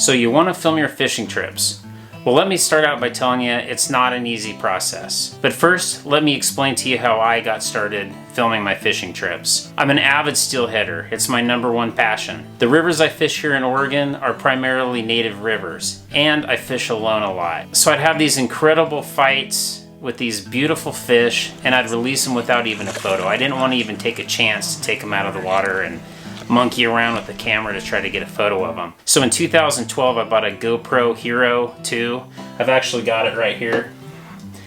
So you want to film your fishing trips. Well, let me start out by telling you it's not an easy process. But first, let me explain to you how I got started filming my fishing trips. I'm an avid steelheader. It's my #1 passion. The rivers I fish here in Oregon are primarily native rivers, and I fish alone a lot. So I'd have these incredible fights with these beautiful fish, and I'd release them without even a photo. I didn't want to even take a chance to take them out of the water and monkey around with the camera to try to get a photo of them. So in 2012, I bought a GoPro Hero 2. I've actually got it right here.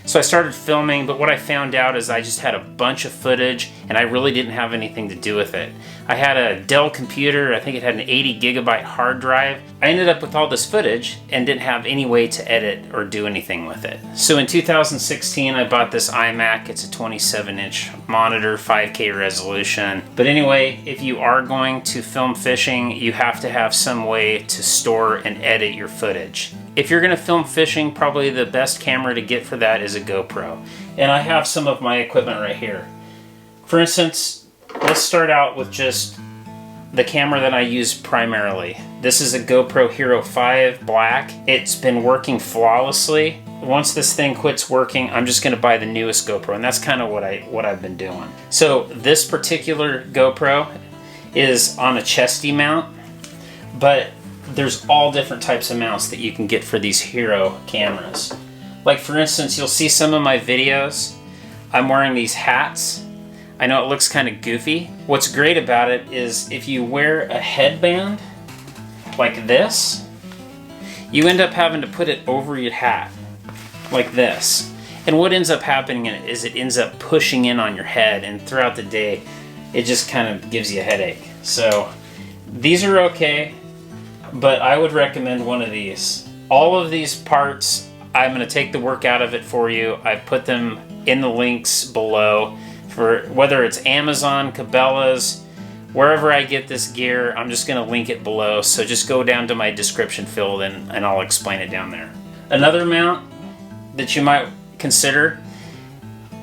So I started filming, but what I found out is I just had a bunch of footage and I really didn't have anything to do with it. I had a Dell computer, I think it had an 80 gigabyte hard drive. I ended up with all this footage and didn't have any way to edit or do anything with it. So in 2016, I bought this iMac. It's a 27-inch monitor, 5K resolution. But anyway, if you are going to film fishing, you have to have some way to store and edit your footage. If you're gonna film fishing, probably the best camera to get for that is a GoPro. And I have some of my equipment right here. For instance, let's start out with just the camera that I use primarily. This is a GoPro Hero 5 Black. It's been working flawlessly. Once this thing quits working, I'm just gonna buy the newest GoPro, and that's kind of what I've been doing. So this particular GoPro is on a chesty mount, but there's all different types of mounts that you can get for these Hero cameras. Like for instance, you'll see some of my videos, I'm wearing these hats. I know it looks kind of goofy. What's great about it is if you wear a headband like this, you end up having to put it over your hat like this. And what ends up happening is it ends up pushing in on your head, and throughout the day, it just kind of gives you a headache. So these are okay, but I would recommend one of these. All of these parts, I'm gonna take the work out of it for you. I put them in the links below for whether it's Amazon, Cabela's, wherever I get this gear, I'm just gonna link it below. So just go down to my description field and I'll explain it down there. Another mount that you might consider,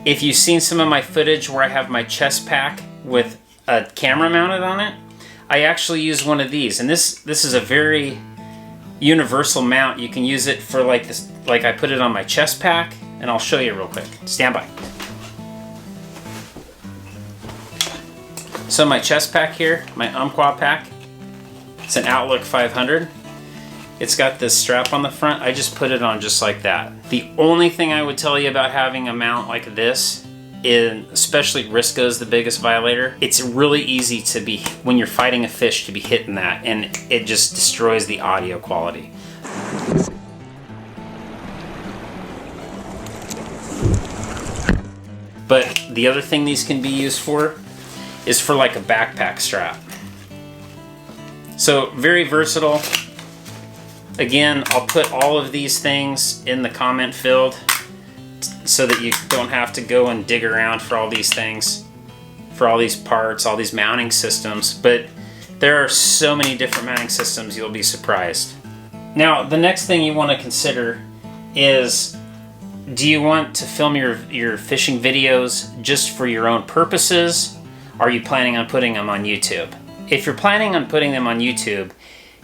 if you've seen some of my footage where I have my chest pack with a camera mounted on it, I actually use one of these, and this is a very universal mount. You can use it for like this, like I put it on my chest pack, and I'll show you real quick. Stand by. So my chest pack here, my Umpqua pack, it's an Outlook 500. It's got this strap on the front. I just put it on just like that. The only thing I would tell you about having a mount like this, especially Risco's the biggest violator, it's really easy to be, when you're fighting a fish, to be hitting that, and it just destroys the audio quality. But the other thing these can be used for is for like a backpack strap. So very versatile. Again, I'll put all of these things in the comment field so that you don't have to go and dig around for all these things, for all these parts, all these mounting systems. But there are so many different mounting systems, you'll be surprised. Now, the next thing you want to consider is, do you want to film your fishing videos just for your own purposes? Or are you planning on putting them on YouTube? If you're planning on putting them on YouTube,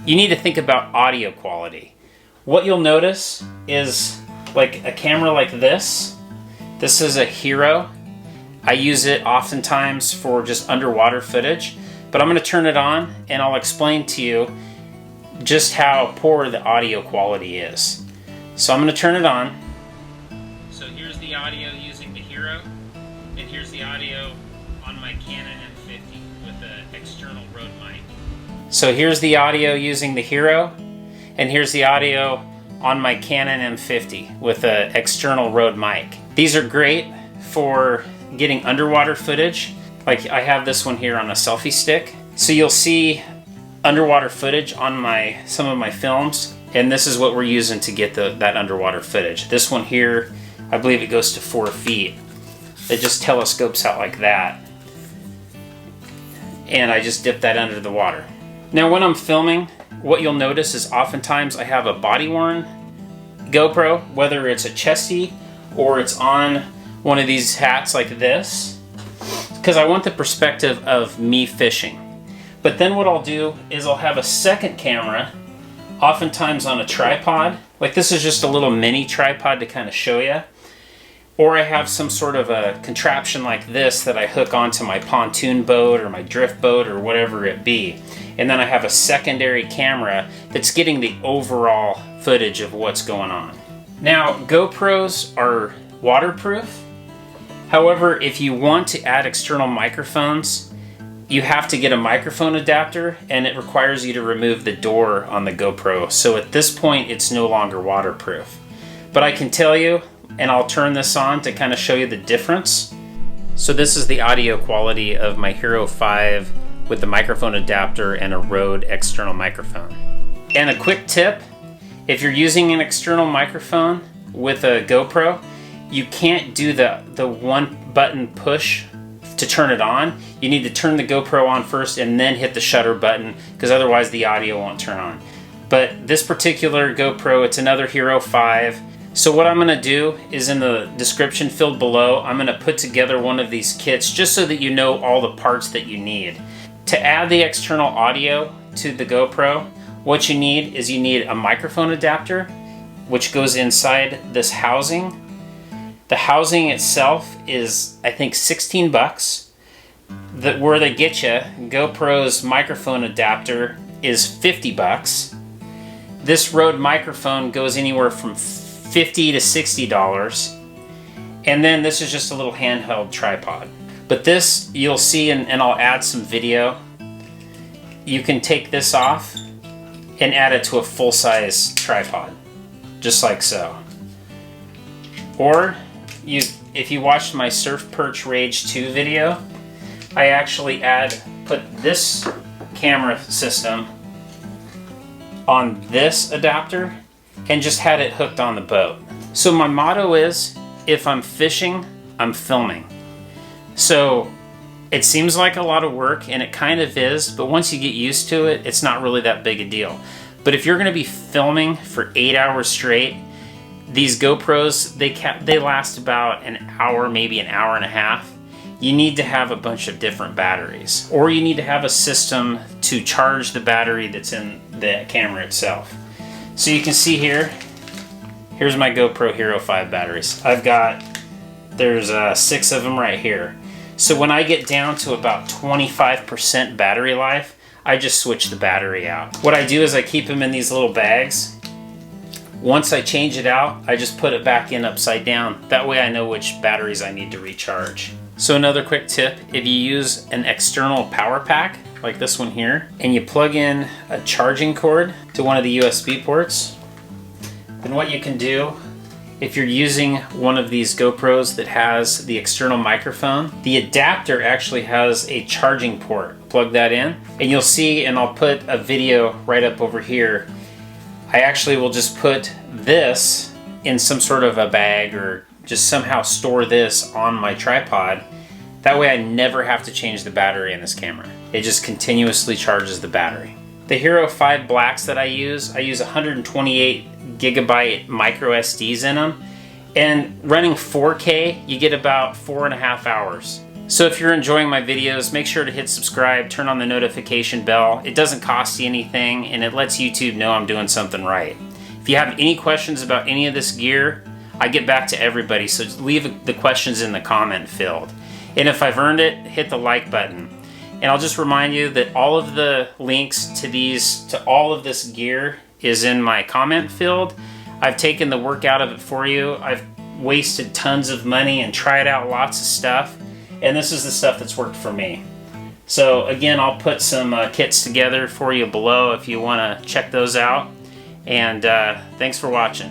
you need to think about audio quality. What you'll notice is, like a camera like this. This is a Hero. I use it oftentimes for just underwater footage, but I'm gonna turn it on and I'll explain to you just how poor the audio quality is. So I'm gonna turn it on. So here's the audio using the Hero, and here's the audio on my Canon M50 with the external Rode mic. So here's the audio using the Hero, and here's the audio on my Canon M50 with an external Rode mic. These are great for getting underwater footage. Like I have this one here on a selfie stick. So you'll see underwater footage on some of my films, and this is what we're using to get that underwater footage. This one here, I believe it goes to 4 feet. It just telescopes out like that. And I just dip that under the water. Now when I'm filming, what you'll notice is oftentimes I have a body-worn GoPro, whether it's a chesty or it's on one of these hats like this, because I want the perspective of me fishing. But then what I'll do is I'll have a second camera oftentimes on a tripod. Like this is just a little mini tripod to kind of show you. Or I have some sort of a contraption like this that I hook onto my pontoon boat or my drift boat or whatever it be. And then I have a secondary camera that's getting the overall footage of what's going on. Now, GoPros are waterproof. However, if you want to add external microphones, you have to get a microphone adapter, and it requires you to remove the door on the GoPro. So at this point, it's no longer waterproof. But I can tell you, and I'll turn this on to kind of show you the difference. So this is the audio quality of my Hero 5 with the microphone adapter and a Rode external microphone. And a quick tip, if you're using an external microphone with a GoPro, you can't do the one button push to turn it on. You need to turn the GoPro on first and then hit the shutter button, because otherwise the audio won't turn on. But this particular GoPro, it's another Hero 5. So what I'm gonna do is in the description field below, I'm gonna put together one of these kits just so that you know all the parts that you need. To add the external audio to the GoPro, what you need is you need a microphone adapter, which goes inside this housing. The housing itself is, I think, 16 bucks. Where they get you, GoPro's microphone adapter is 50 bucks. This Rode microphone goes anywhere from $50 to $60. And then this is just a little handheld tripod. But this, you'll see, and I'll add some video, you can take this off and add it to a full-size tripod, just like so. Or, if you watched my Surf Perch Rage 2 video, I actually put this camera system on this adapter and just had it hooked on the boat. So my motto is, if I'm fishing, I'm filming. So it seems like a lot of work, and it kind of is, but once you get used to it, it's not really that big a deal. But if you're gonna be filming for 8 hours straight, these GoPros, they last about an hour, maybe an hour and a half. You need to have a bunch of different batteries, or you need to have a system to charge the battery that's in the camera itself. So you can see here's my GoPro Hero 5 batteries. There's 6 of them right here. So when I get down to about 25% battery life, I just switch the battery out. What I do is I keep them in these little bags. Once I change it out, I just put it back in upside down. That way I know which batteries I need to recharge. So another quick tip, if you use an external power pack, like this one here, and you plug in a charging cord to one of the USB ports, then what you can do, if you're using one of these GoPros that has the external microphone, the adapter actually has a charging port. Plug that in, and you'll see, and I'll put a video right up over here, I actually will just put this in some sort of a bag or just somehow store this on my tripod. That way I never have to change the battery in this camera. It just continuously charges the battery. The Hero 5 Blacks that I use 128 gigabyte micro SDs in them. And running 4K, you get about 4.5 hours. So if you're enjoying my videos, make sure to hit subscribe, turn on the notification bell. It doesn't cost you anything, and it lets YouTube know I'm doing something right. If you have any questions about any of this gear, I get back to everybody, so leave the questions in the comment field. And if I've earned it, hit the like button. And I'll just remind you that all of the links to all of this gear is in my comment field. I've taken the work out of it for you. I've wasted tons of money and tried out lots of stuff. And this is the stuff that's worked for me. So again, I'll put some kits together for you below if you want to check those out. And thanks for watching.